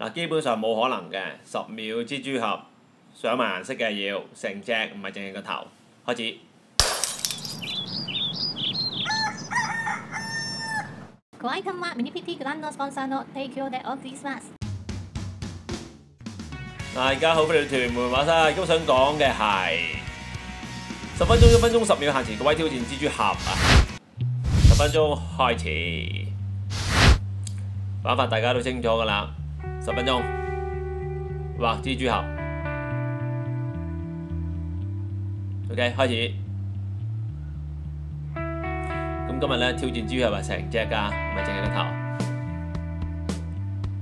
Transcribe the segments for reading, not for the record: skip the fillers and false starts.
嗱，基本上冇可能嘅，10秒蜘蛛俠，上埋顏色嘅要成隻，唔係淨係個頭。開始。可愛看はミニピティグランドスポンサーの提供でお送りします。大家好，歡迎屯門畫室。今日想講嘅係10分鐘、1分鐘、10秒限時，各位挑戰蜘蛛俠啊！10分鐘開始，玩法大家都清楚㗎啦。10分鐘畫蜘蛛俠 ，OK 開始。咁今日咧挑戰蜘蛛俠係成隻㗎，唔係淨係個頭。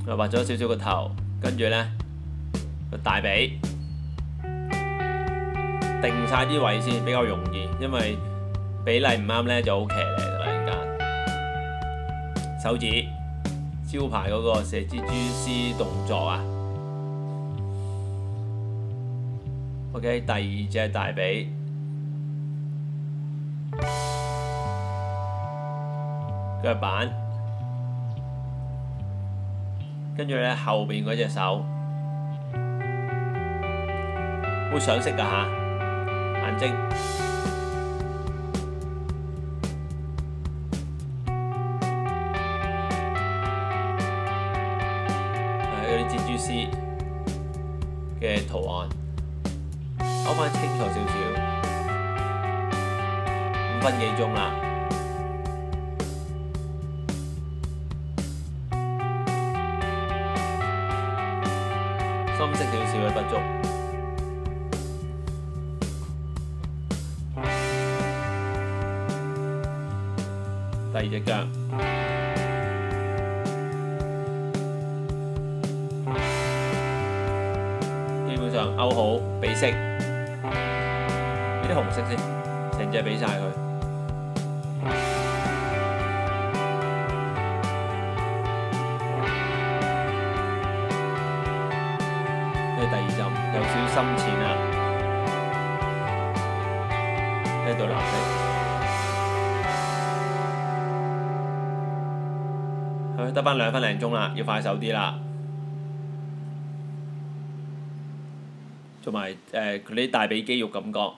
我畫咗少少個頭，跟住咧個大髀定晒啲位先，比較容易，因為比例唔啱咧就好騎呢㗎啦。而家手指招牌嗰個射蜘蛛絲動作啊 ，OK 第二隻大髀。腳板，跟住咧後邊嗰隻手會上色㗎嚇，眼睛，係嗰啲蜘蛛絲嘅圖案，勾翻清楚少少，5分幾鐘啦。深色少少嘅不足，第二隻腳，基本上勾好俾色，俾啲紅色先，成隻俾晒佢。第二浸有少少深淺啦，呢度藍色，得返2分零鐘啦，要快手啲啦。同埋佢啲大髀肌肉感覺，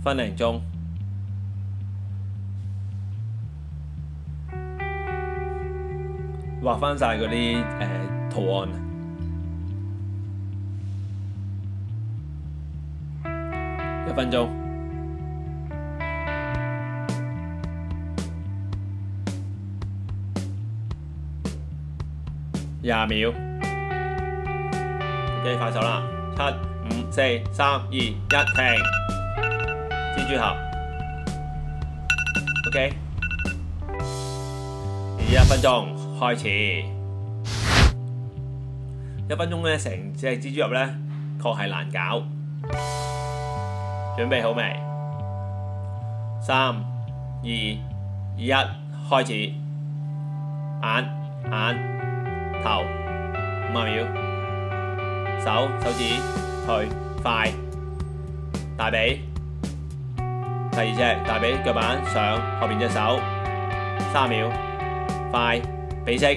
分零鐘，畫返晒嗰啲圖案。1分鐘，20秒，OK 快手啦，7、5、4、3、2、1停，蜘蛛俠 ，OK， 1分鐘開始，1分鐘咧，成隻蜘蛛俠咧確係難搞。準備好未？3、2、1，開始。眼、頭，50秒。手指去快。大髀，第二隻大髀腳板上，後邊隻手，3秒。快，俾色，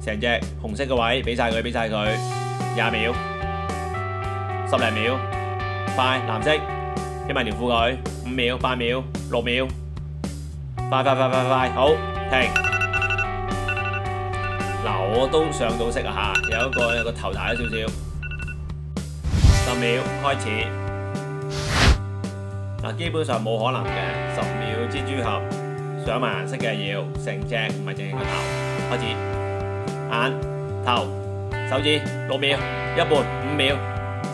成隻紅色嘅位俾晒佢，20秒。10零秒，快藍色。起埋條褲佢，5秒、8秒、6秒，快，好停。嗱，我都上到色啊嚇，有個頭大咗少少。10秒開始。嗱，基本上冇可能嘅，10秒蜘蛛俠，上埋顏色嘅要成隻，唔係淨係個頭。開始，眼、頭、手指6秒，一半5秒，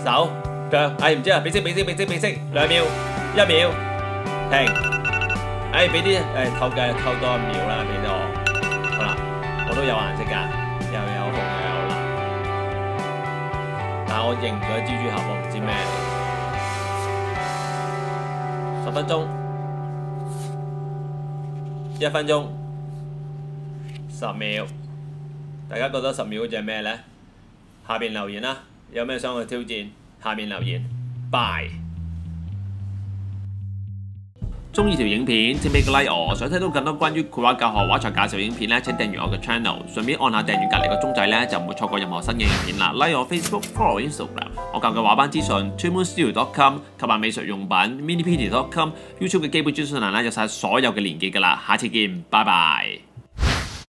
手。腳，唔知啊，俾色，2秒，1秒，停，俾啲透多1秒啦，俾咗我，好啦，我都有顏色㗎，又有紅又有藍，但係我認唔到蜘蛛俠，我唔知咩嚟。10分鐘，1分鐘，10秒，大家覺得10秒嗰隻係咩呢？下邊留言啦，有咩想去挑戰？下面留言 ，bye。中意條影片請俾個 like 我，想睇到更多關於繪畫教學、畫材介紹影片咧，請訂閱我嘅 channel， 順便按下訂閱隔離個鐘仔咧，就唔會錯過任何新嘅影片啦。like 我 Facebook、follow Instagram， 我教嘅畫班資訊 ，TwoMoonStudio.com， 購買美術用品 ，MiniPT.com，YouTube 嘅基本資訊欄咧有晒所有嘅連結㗎啦。下次見，拜拜。